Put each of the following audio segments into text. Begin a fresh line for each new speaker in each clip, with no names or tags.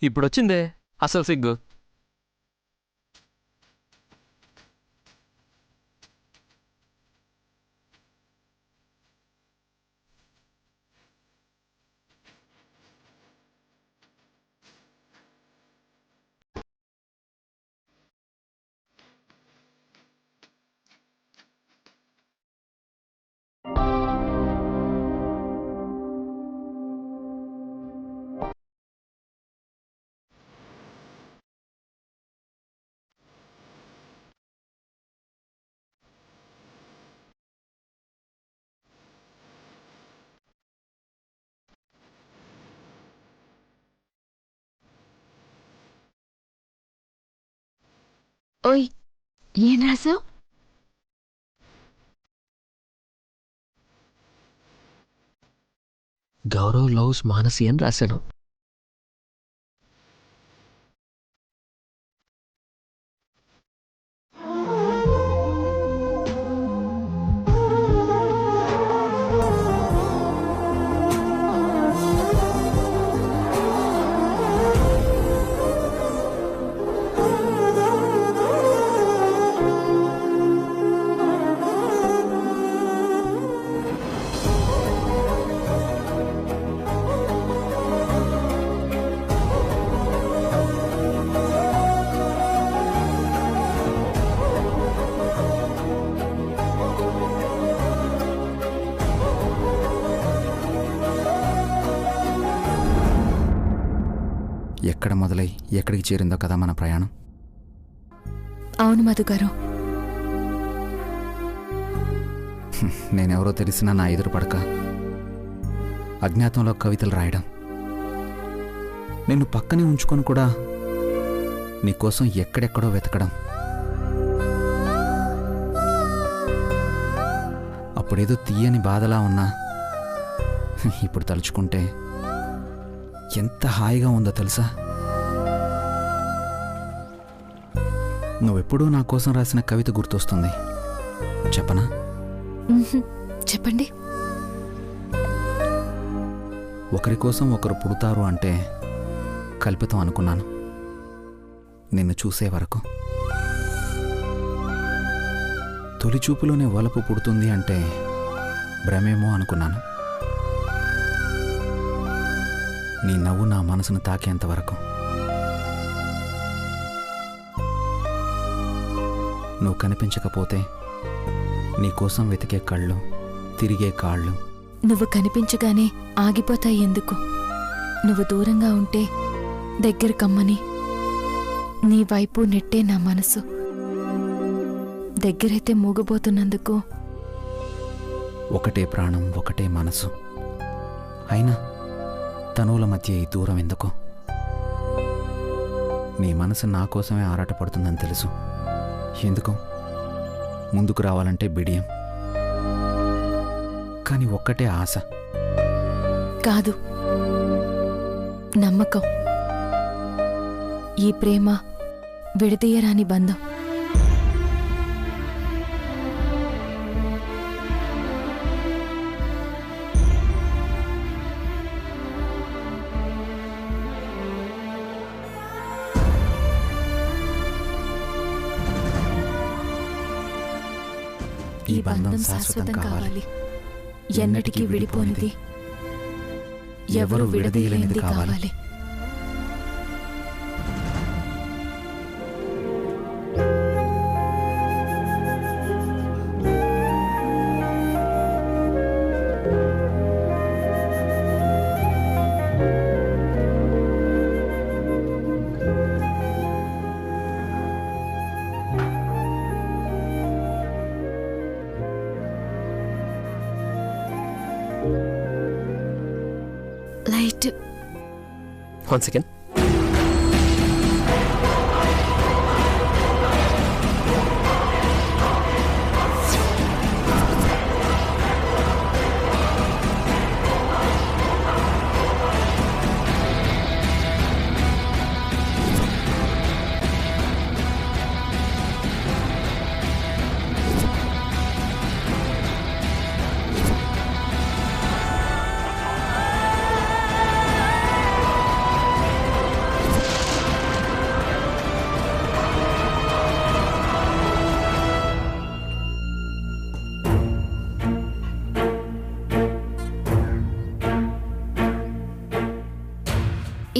ఇప్పుడొచ్చిందే అసలు సిగ్గు.
ఓయ్, ఏం రాసావు?
గౌరవ్ లవ్స్ మానసి అని రాశాను.
ఎక్కడ మొదలై ఎక్కడికి చేరిందో కదా మన ప్రయాణం.
అవును మధుగారు.
నేనెవరో తెలిసినా నా ఎదురు పడక అజ్ఞాతంలో కవితలు రాయడం, నిన్ను పక్కనే ఉంచుకొని కూడా నీకోసం ఎక్కడెక్కడో వెతకడం, అప్పుడేదో తీయని బాధలా ఉన్నా ఇప్పుడు తలుచుకుంటే ఎంత హాయిగా ఉందో తెలుసా. నువ్వెప్పుడూ నా కోసం రాసిన కవిత గుర్తొస్తుంది. చెప్పనా?
చెప్పండి.
ఒకరి కోసం ఒకరు పుడతారు అంటే కల్పితం అనుకున్నాను నిన్ను చూసే వరకు. తొలి చూపులోనే వలపు పుడుతుంది అంటే భ్రమేమో అనుకున్నాను. నీ నవ్వు నా మనసును తాకేంతవరకు. నువ్వు కనిపించకపోతే నీకోసం వెతికే కళ్ళు, తిరిగే కాళ్ళు.
నువ్వు కనిపించగానే ఆగిపోతాయి ఎందుకు? నువ్వు దూరంగా ఉంటే దగ్గర కమ్మని నీ వైపు నెట్టే నా మనసు. దగ్గరైతే మూగబోతున్నందుకు.
ఒకటే ప్రాణం, ఒకటే మనసు, అయినా తనువుల మధ్య ఈ దూరం ఎందుకు? నీ మనసు నా కోసమే ఆరాటపడుతుందని తెలుసు. ఎందుకు? ముందుకు రావాలంటే బిడియం, కానీ ఒక్కటే ఆశ.
కాదు, నమ్మకం. ఈ ప్రేమ విడదీయరాని బంధం. ఈ బంధం శాశ్వతం కావాలి, ఎన్నటికీ విడిపోనిది, ఎవరు విడదీయలేనిది కావాలి. కరెక్ట్.
1 సెకండ్.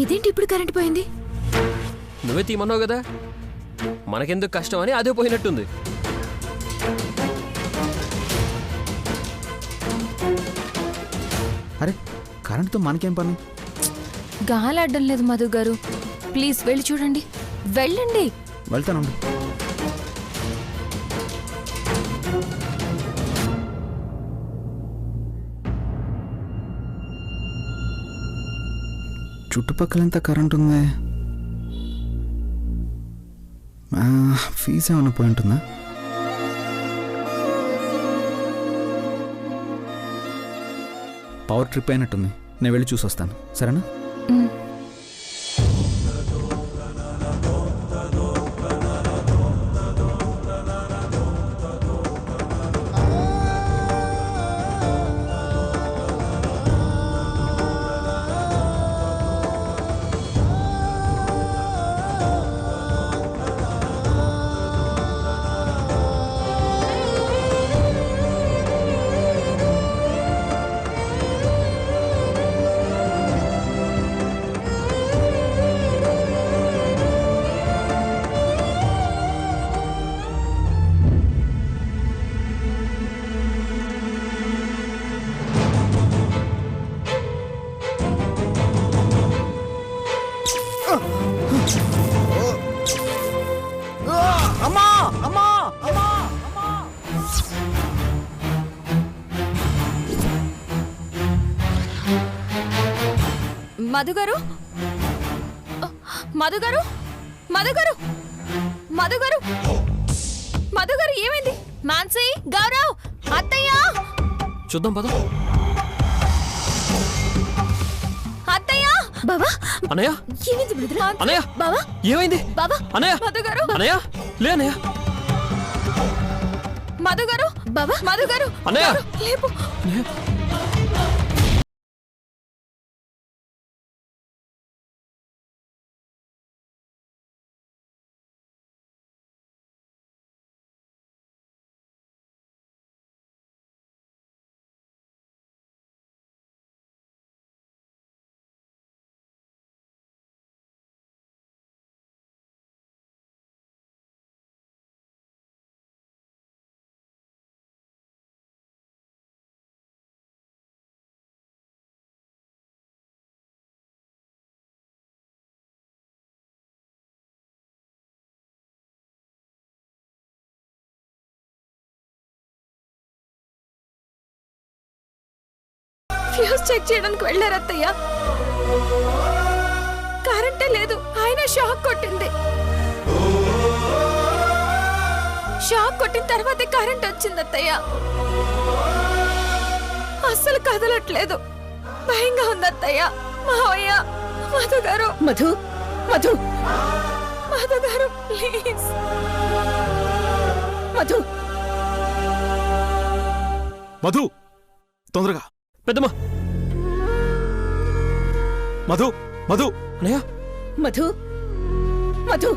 ఇదేంటి ఇప్పుడు కరెంట్ పోయింది?
నువ్వే తీమన్నావు కదా, మనకెందుకు కష్టం అని అదే పోయినట్టుంది.
అరే కరెంటుతో మనకేం పని?
గాలాడడం లేదు మధు గారు, ప్లీజ్ వెళ్ళి చూడండి. వెళ్ళండి.
వెళ్తానండి. చుట్టుపక్కలంతా కరెంట్ ఉంది. ఫీజు ఏమైనా పోయి ఉంటుందా? పవర్ ట్రిప్ అయినట్టుంది. నేను వెళ్ళి చూసి వస్తాను, సరేనా?
మధుగారు, మధుగారు, మధుగారు, మధుగారు, మధుగారు, ఏమైంది? మాన్సీ, గౌరవ్, అత్తయ్య,
చూద్దాం పద.
అత్తయ్య, బావా,
అన్నయ్య,
ఏమైంది బ్రదర్?
అన్నయ్య,
బావా,
ఏమైంది?
బావా,
అన్నయ్య,
మధుగారు,
అన్నయ్య, లే అన్నయ్య,
మధుగారు, బావా, మధుగారు,
అన్నయ్య,
లేపు. ఫ్యూజ్ చెక్ చేయడానికి వెళ్ళారు అత్తయ్య. కరెంటే లేదు. ఆయన షాక్ కొట్టింది. షాక్ కొట్టిన తర్వాతే కరెంట్ వచ్చింది అత్తయ్య. అస్సలు కదలట్లేదు. భయంగా ఉంది అత్తయ్య. మావయ్య, మధు గారు, మధు, మధు, మధు గారు, ప్లీజ్, మధు,
మధు, తొందరగా
పెద్దమ్మా,
మధు, మధు,
అన్నయ్య,
మధు, మధు,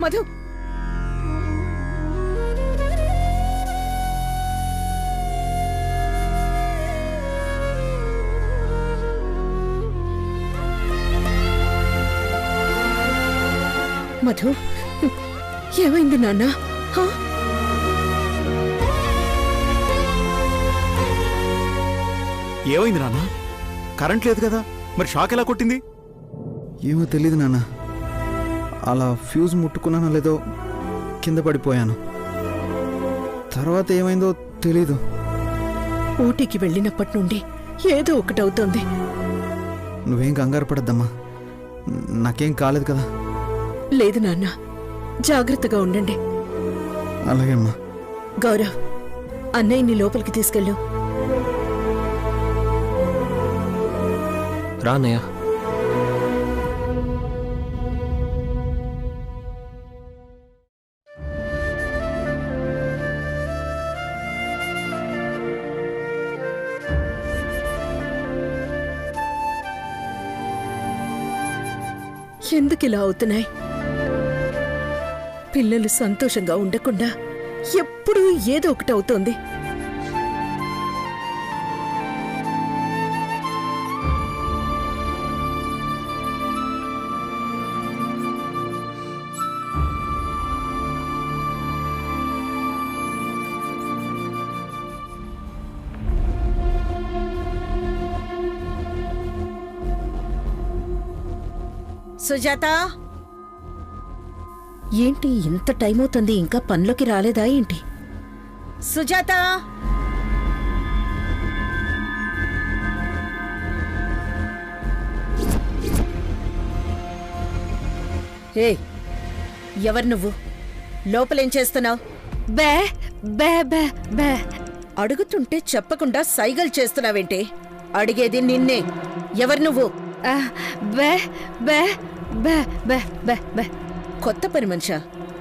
మధు, మధు, ఏమైంది నాన్న?
ఏమైంది నాన్న? కరెంట్ లేదు కదా, మరి షాక్ ఎలా కొట్టింది?
ఏమో తెలీదు నాన్న. అలా ఫ్యూజ్ ముట్టుకున్నానో లేదో కింద పడిపోయాను. తర్వాత ఏమైందో తెలీదు.
ఊటీకి వెళ్ళినప్పటి నుండి ఏదో ఒకటవుతోంది.
నువ్వేం కంగారు పడద్దమ్మా, నాకేం కాలేదు కదా.
లేదు నాన్న, జాగ్రత్తగా ఉండండి.
అలాగే అమ్మా.
గౌరవ్, అన్నయ్యని లోపలికి తీసుకెళ్ళు.
రా అన్నయ్య.
ఎందుకు ఇలా అవుతున్నాయి? పిల్లలు సంతోషంగా ఉండకుండా ఎప్పుడూ ఏదో ఒకటి అవుతోంది. సుజాత, ఏంటి ఇంత టైం అవుతుంది, ఇంకా పనిలోకి రాలేదా ఏంటి? సుజాత, ఏ ఎవరు నువ్వు? లోపలేం చేస్తున్నావు?
బే బే బే బే.
అడుగుతుంటే చెప్పకుండా సైగలు చేస్తున్నావేంటి? అడిగేది నిన్నే. ఎవరు నువ్వు?
బే బే బే బే బే బే.
కొత్త పని మనిషా?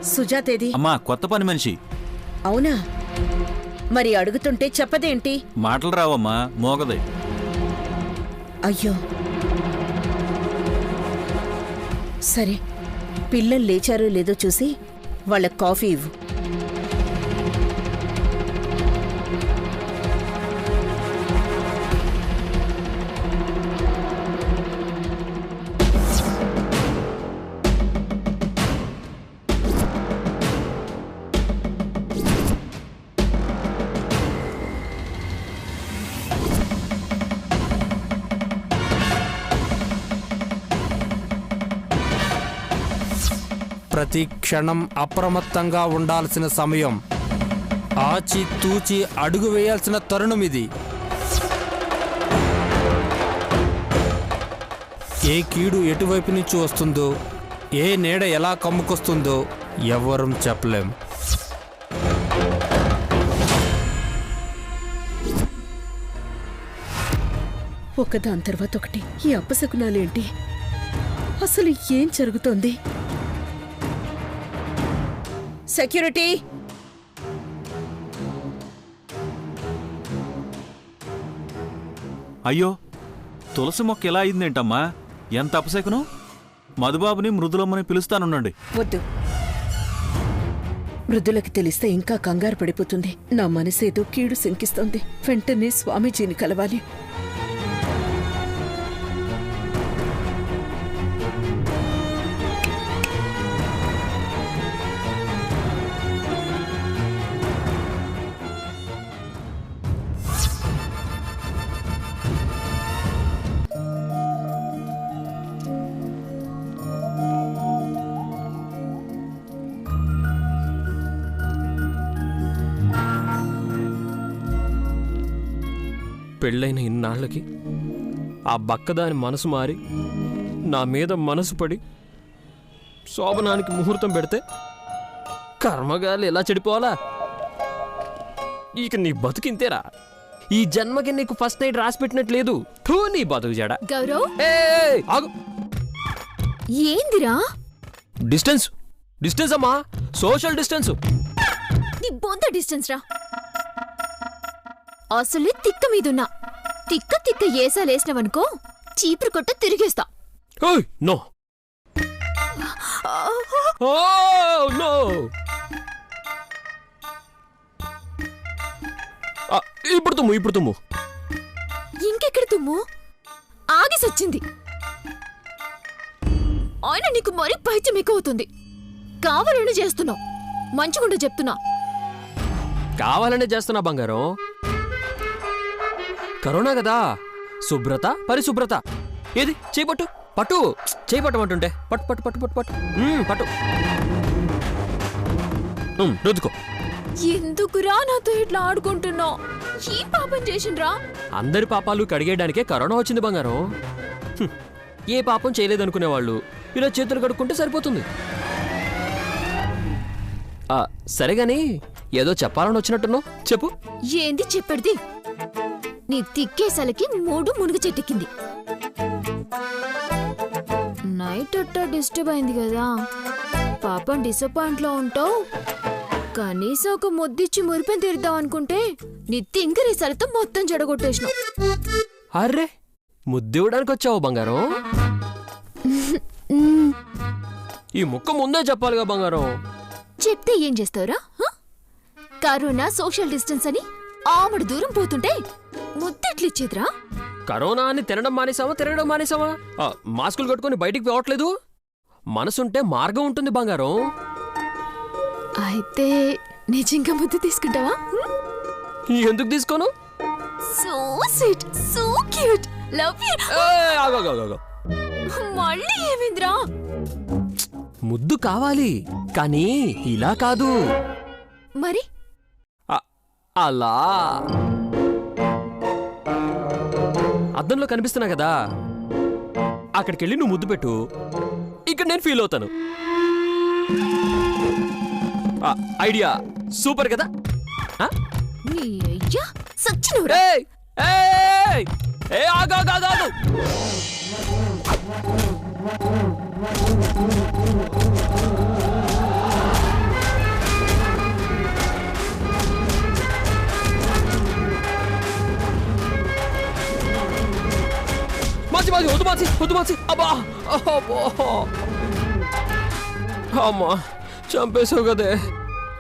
సుజాతేది?
అమ్మా, కొత్త పని మనిషి.
అవునా? మరి అడుగుతుంటే చెప్పదేంటి?
మాటలు రావమ్మా, మోగదే.
అయ్యో, సరే, పిల్లలు లేచారో లేదో చూసి వాళ్ళ కాఫీ ఇవ్వు.
ప్రతి క్షణం అప్రమత్తంగా ఉండాల్సిన సమయం. ఆచి తూచి అడుగు వేయాల్సిన తరుణం ఇది. ఏ కీడు ఎటువైపు నుంచి వస్తుందో, ఏ నీడ ఎలా కమ్ముకొస్తుందో ఎవ్వరం చెప్పలేం.
ఒకదాని తర్వాత ఒకటి ఈ అపశకునాలేంటి? అసలు ఏం జరుగుతోంది? సెక్యూరిటీ,
అయ్యో, తులసి మొక్క ఎలా అయిందేంటమ్మా? ఎంత అపశకునం! మధుబాబుని మృదులమ్మని పిలుస్తానుండండి.
వద్దు, మృదులకి తెలిస్తే ఇంకా కంగారు పడిపోతుంది. నా మనసేదో కీడు శంకిస్తోంది. వెంటనే స్వామీజీని కలవాలి.
పెళ్ళైన ఇన్నాళ్ళకి ఆ బక్కదాని మనసు మారి నా మీద మనసు పడి శోభనానికి ముహూర్తం పెడితే కర్మగాలి ఎలా చెడిపోవాలా? ఇక నీ బతుకింతేరా. ఈ జన్మకి నీకు ఫస్ట్ నైట్ రాసి పెట్టినట్లేదు. ఠూ, నీ బతుకు జడ.
గౌరవ్,
ఆగు.
ఏందిరా?
డిస్టెన్స్ డిస్టెన్స్ అమ్మా, సోషల్ డిస్టెన్స్.
నీ బొంత డిస్టెన్స్ రా. అసలే తిక్క మీదున్నా. తిక్క తిక్క ఏసాలేసినవనుకో, చీపురు కొట్ట తిరిగేస్తా.
No no. ఇప్పుడు తుమ్ము.
ఇంకెక్కడ తుమ్ము? ఆగిసొచ్చింది. ఆయన నీకు మరీ పైత్యం ఎక్కువ అవుతుంది. కావాలని చేస్తున్నావు. మంచిగుండ చెప్తున్నా.
కావాలనే చేస్తున్నా బంగారం. కరోనా కదా, శుభ్రత పరిశుభ్రత. ఏది చేపట్టు, పట్టు, చేపట్టమంటుంటే పట్టు పట్టు పట్టు పట్టు పట్టు పట్టు. రుద్దుకో.
ఎందుకురా నాతో ఇట్లా ఆడుకుంటున్నావు? ఏం పాపం చేసిండ్రా?
అందరి పాపాలు కడిగేయడానికే కరోనా వచ్చింది బంగారం. ఏ పాపం చేయలేదనుకునేవాళ్ళు ఇలా చేతులు కడుక్కుంటే సరిపోతుంది. సరేగాని ఏదో చెప్పాలని వచ్చినట్టున్నావు, చెప్పు.
ఏంది చెప్పేది? నీ తిక్కేసలకి మూడు మునుగు చెట్టెక్కింది. నైట్ అట్టా డిస్టర్బ్ అయింది కదా, పాపం డిసప్పాయింట్ లో ఉంటావు. కనీసం ఒక ముద్దిచ్చి మురిపెని తీరుద్దాం అనుకుంటే నీ తింకరీసలతో మొత్తం చెడగొట్టేసినావు.
అర్రే, ముద్దివ్వడానికి వచ్చావు బంగారం? ఈ ముక్క ముందే చెప్పాలిగా బంగారం.
చెప్తే ఏం చేస్తావురా? కరోనా, సోషల్ డిస్టెన్స్ అని ఆమడు దూరం పోతుంటే ముద్దెట్లిచ్చేదిరా?
కరోనా అని తినడం మానేసావా, తిరగడం మానేసావా? మాస్కులు కట్టుకుని బయటికి పోవట్లేదు. మనసుంటే మార్గం ఉంటుంది బంగారం.
అయితే నిజంగా ముద్దు తీసుకుంటావా?
ఎందుకు తీసుకోను?
So sweet, so cute, love you.
ఆగు.
మళ్ళీ ఏమింద్రా?
ముద్దు కావాలి, కానీ ఇలా కాదు.
మరి
అలా అద్దంలో కనిపిస్తున్నా కదా, అక్కడికెళ్ళి నువ్వు ముద్దు పెట్టు, ఇక్కడ నేను ఫీల్ అవుతాను. ఐడియా సూపర్ కదా?
నీ అయ్యా సచ్చినవురా.
ఆగు. వద్దు మాసి. అబ్బా అమ్మా, చంపేసావు కదే.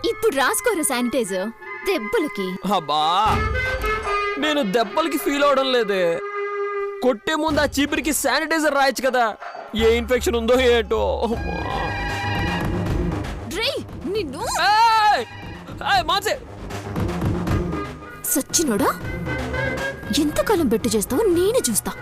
ఇప్పుడు రాసుకోరా శానిటైజర్ దెబ్బలకి.
అబ్బా, నేను దెబ్బలకి ఫీల్ అవడం లేదే. కొట్టే ముందు ఆ చీపిరికి శానిటైజర్ రాయొచ్చు కదా, ఏ ఇన్ఫెక్షన్ ఉందో ఏంటో.
నిన్ను
మాసే
సచ్చినోడా, ఎంతకాలం బెట్టు చేస్తావో నేను చూస్తా.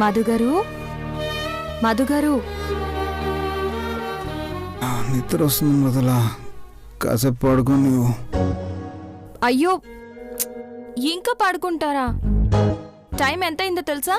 మధుగారు,
నిద్ర వస్తుంది మొదలా, కాసేపు పడుకో నువ్వు.
అయ్యో, ఇంకా పడుకుంటారా? టైం ఎంత అయిందో తెలుసా?